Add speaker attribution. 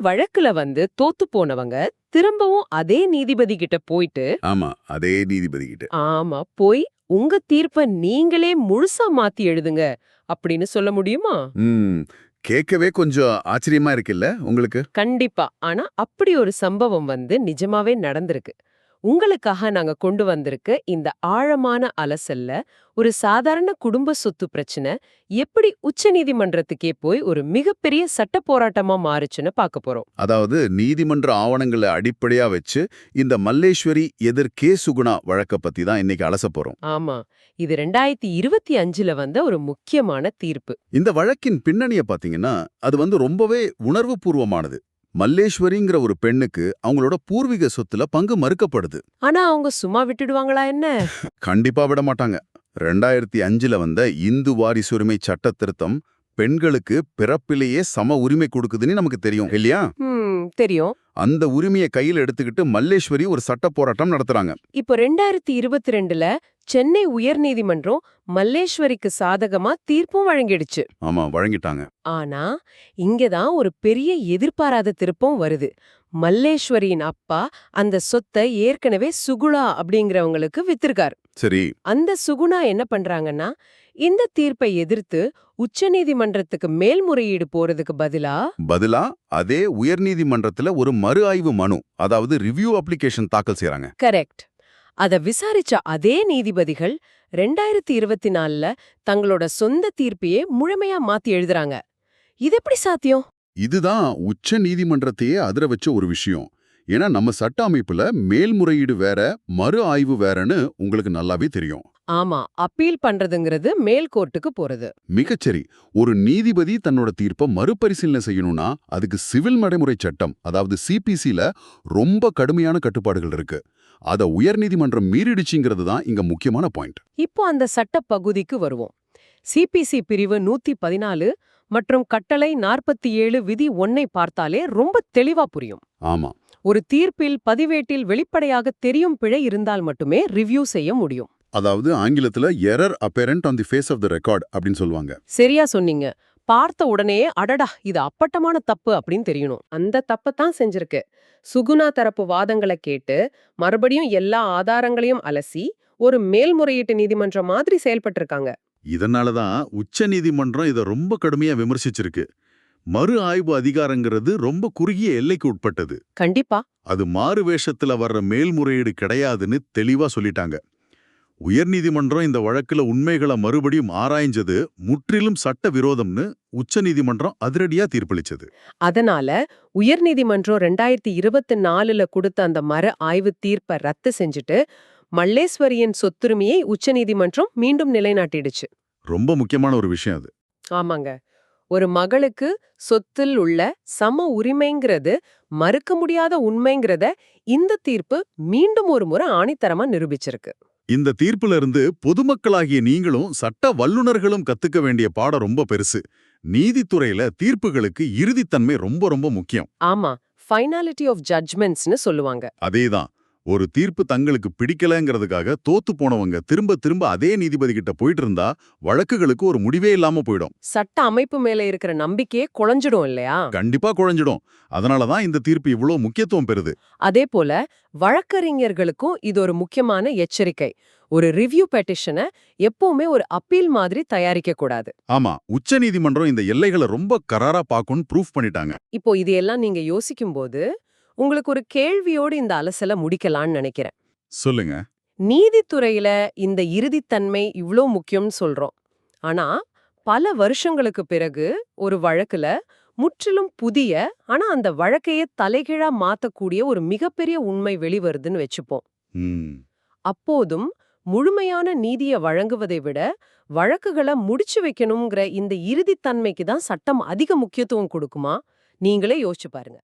Speaker 1: வழக்குல தோத்து போனவங்க திரும்பவும் அதே நீதிபதி கிட்ட போயிட்டு
Speaker 2: ஆமா, அதே நீதிபதி கிட்ட.
Speaker 1: ஆமா போய் உங்க தீர்ப்ப நீங்களே முழுசா மாத்தி எழுதுங்க அப்படின்னு சொல்ல முடியுமா?
Speaker 2: ம். கேட்கவே கொஞ்சம் ஆச்சரியமா இருக்குல்ல உங்களுக்கு?
Speaker 1: கண்டிப்பா. ஆனா அப்படி ஒரு சம்பவம் நிஜமாவே நடந்திருக்கு. உங்களுக்காக நாங்க கொண்டு வந்திருக்க இந்த ஆழமான அலசல்ல ஒரு சாதாரண குடும்ப சொத்து பிரச்சனை எப்படி உச்சநீதிமன்றத்துக்கே போய் ஒரு மிகப்பெரிய சட்ட போராட்டமா மாறுச்சுன்னு பார்க்க போறோம்.
Speaker 2: அதாவது நீதிமன்ற ஆவணங்களை அடிப்படையா வச்சு இந்த மல்லேஸ்வரி எதிர் கே சுகுணா வழக்க பத்தி தான் இன்னைக்கு அலச போறோம்.
Speaker 1: ஆமா, இது 2025ல வந்த ஒரு முக்கியமான தீர்ப்பு.
Speaker 2: இந்த வழக்கின் பின்னணிய பாத்தீங்கன்னா அது ரொம்பவே உணர்வு பூர்வமானது. மல்லேஸ்வரிங்கிற ஒரு பெண்ணுக்கு அவங்களோட பூர்வீக சொத்துல பங்கு மறுக்கப்படுது.
Speaker 1: ஆனா அவங்க சும்மா விட்டுடுவாங்களா என்ன?
Speaker 2: கண்டிப்பா விட மாட்டாங்க. 2005ல வந்த இந்து வாரிசுரிமை சட்ட திருத்தம் பெண்களுக்கு பிறப்பிலேயே சம உரிமை கொடுக்குதுன்னு நமக்கு தெரியும் இல்லையா?
Speaker 1: தெரியும்.
Speaker 2: அந்த உரிமையை கையில் எடுத்துக்கிட்டு மல்லேஸ்வரி ஒரு சட்ட போராட்டம் நடத்துறாங்க.
Speaker 1: இப்போ 2022ல சென்னை உயர்நீதிமன்றம் மல்லேஸ்வரிக்கு சாதகமா தீர்ப்பும் வழங்கிடுச்சு.
Speaker 2: ஆமா, வழங்கிட்டாங்க.
Speaker 1: ஆனா இங்கதான் ஒரு பெரிய எதிர்பாராத திருப்பம் வருது. மல்லேஸ்வரியின் அப்பா அந்த சொத்தை ஏற்கனவே சுகுணா அப்படிங்கிறவங்களுக்கு வித்திருக்கார்.
Speaker 2: சரி.
Speaker 1: அந்த சுகுணா என்ன பண்றாங்கன்னா, இந்த தீர்ப்பை எதிர்த்து உச்சநீதிமன்றத்துக்கு மேல்முறையீடு போறதுக்கு
Speaker 2: பதிலா அதே உயர்நீதிமன்றத்துல ஒரு மறு ஆய்வு மனு, அதாவது ரிவ்யூ அப்ளிகேஷன் தாக்கல் செய்றாங்க.
Speaker 1: கரெக்ட். அத விசாரிச்ச அதே நீதிபதிகள் 2024ல தங்களோட சொந்த தீர்ப்பையே முழுமையா மாத்தி எழுதுறாங்க. இது எப்படி சாத்தியம்?
Speaker 2: இதுதான் உச்ச நீதிமன்றத்தையே அதிர வச்ச ஒரு விஷயம். ஏன்னா நம்ம சட்ட அமைப்புல மேல்முறையீடு வேற, மறு ஆய்வு வேறன்னு உங்களுக்கு நல்லாவே தெரியும்.
Speaker 1: ஆமா, அப்பீல் பண்றதுங்கிறது மேல் கோர்ட்டுக்கு போறது.
Speaker 2: மிகச்சரி. ஒரு நீதிபதி தன்னோட தீர்ப்பை மறுபரிசீலனை செய்யணும்னா அதுக்கு சிவில் நடைமுறை சட்டம், அதாவது சிபிசில ரொம்ப கடுமையான கட்டுப்பாடுகள் இருக்கு. அத உயர்நீதிமன்றம் மீறிடுச்சுங்கிறது தான் இங்க முக்கியமான பாயிண்ட்.
Speaker 1: இப்போ அந்த சட்ட பகுதிக்கு வருவோம். சிபிசி பிரிவு 114 மற்றும் கட்டளை 47 விதி 1 பார்த்தாலே ரொம்ப தெளிவா புரியும்.
Speaker 2: ஆமா.
Speaker 1: ஒரு தீர்ப்பில் பதிவேட்டில் வெளிப்படையாக தெரியும் பிழை இருந்தால் மட்டுமே ரிவ்யூ செய்ய முடியும்.
Speaker 2: அதாவது ஆங்கிலத்துல error apparent on the face of the record அப்படின்னு சொல்லுவாங்க.
Speaker 1: சரியா சொன்னீங்க. பார்த்த உடனே அடடா இது அப்பட்டமான தப்பு அப்படின்னு தெரியணும். அந்த தப்பத்தான் செஞ்சிருக்கு. சுகுணா தரப்பு வாதங்களை கேட்டு மறுபடியும் எல்லா ஆதாரங்களையும் அலசி ஒரு மேல்முறையீட்டு நீதிமன்றம் மாதிரி செயல்பட்டிருக்காங்க.
Speaker 2: இதனாலதான் உச்ச நீதிமன்றம் இதை ரொம்ப கடுமையா விமர்சிச்சிருக்கு. மறு ஆய்வு அதிகாரங்கிறது ரொம்ப குறுகிய எல்லைக்கு உட்பட்டது.
Speaker 1: கண்டிப்பா.
Speaker 2: அது மாறு வேஷத்துல வர்ற மேல்முறையீடு கிடையாதுன்னு தெளிவா சொல்லிட்டாங்க. உயர்நீதிமன்றம் இந்த வழக்குல உண்மைகளை மறுபடியும் ஆராய்ஞ்சது முற்றிலும் சட்ட விரோதம்னு உச்ச நீதிமன்றம் அதிரடியா தீர்ப்பளிச்சது.
Speaker 1: அதனால உயர்நீதிமன்றம் 2024ல கொடுத்த அந்த மறு ஆய்வு தீர்ப்பை ரத்து செஞ்சுட்டு மல்லேஸ்வரியின் சொத்துரிமையை உச்சநீதிமன்றம் மீண்டும் நிலைநாட்டிடுச்சு.
Speaker 2: ரொம்ப முக்கியமான ஒரு விஷயம் அது.
Speaker 1: ஆமாங்க. ஒரு மகளுக்கு சொத்தில் உள்ள சம உரிமைங்கிறது மறுக்க முடியாத உண்மைங்கிறத இந்த தீர்ப்பு மீண்டும் ஒரு முறை ஆணித்தரமா நிரூபிச்சிருக்கு.
Speaker 2: இந்த தீர்ப்புல இருந்து பொதுமக்களாகிய நீங்களும் சட்ட வல்லுநர்களும் கத்துக்க வேண்டிய பாடம் ரொம்ப பெருசு. நீதித்துறையில தீர்ப்புகளுக்கு இறுதித்தன்மை ரொம்ப ரொம்ப முக்கியம்.
Speaker 1: ஆமா, ஃபைனாலிட்டி ஆஃப் ஜட்ஜ்மெண்ட்ஸ்னு சொல்லுவாங்க.
Speaker 2: அதேதான். ஒரு தீர்ப்பு தங்களுக்கு பிடிக்கலங்கிறதுக்காக தோத்து போனவங்க திரும்ப திரும்ப அதே நீதிபதி கிட்ட போயிட்டு இருந்தா வழக்குகளுக்கு ஒரு முடிவே இல்லாம போயிடும்.
Speaker 1: சட்ட அமைப்பு மேல இருக்கிற நம்பிக்கையே குறைஞ்சிடும் இல்லையா?
Speaker 2: கண்டிப்பா குறைஞ்சிடும். அதனாலதான் இந்த தீர்ப்பு இவ்வளவு முக்கியத்துவம் பெறுது.
Speaker 1: அதே போல வழக்கறிஞர்களுக்கும் இது ஒரு முக்கியமான எச்சரிக்கை. ஒரு ரிவ்யூ பெட்டிஷனை எப்பவுமே ஒரு அப்பீல் மாதிரி தயாரிக்க கூடாது.
Speaker 2: ஆமா, உச்ச நீதிமன்றம் இந்த எல்லைகளை ரொம்ப கராரா பாக்கும்னு ப்ரூஃப் பண்ணிட்டாங்க.
Speaker 1: இப்போ இதையெல்லாம் நீங்க யோசிக்கும் போது உங்களுக்கு ஒரு கேள்வியோடு இந்த அலசலை முடிக்கலான்னு நினைக்கிறேன்.
Speaker 2: சொல்லுங்க.
Speaker 1: நீதித்துறையில இந்த இறுதித்தன்மை இவ்ளோ முக்கியம்னு சொல்றோம். ஆனா பல வருஷங்களுக்கு பிறகு ஒரு வழக்குல முற்றிலும் புதிய, ஆனா அந்த வழக்கையே தலைகீழா மாத்தக்கூடிய ஒரு மிகப்பெரிய உண்மை வெளிவருதுன்னு வச்சுப்போம். அப்போதும் முழுமையான நீதியை வழங்குவதை விட வழக்குகளை முடிச்சு வைக்கணுங்கிற இந்த இறுதித்தன்மைக்கு தான் சட்டம் அதிக முக்கியத்துவம் கொடுக்குமா? நீங்களே யோசிச்சு பாருங்க.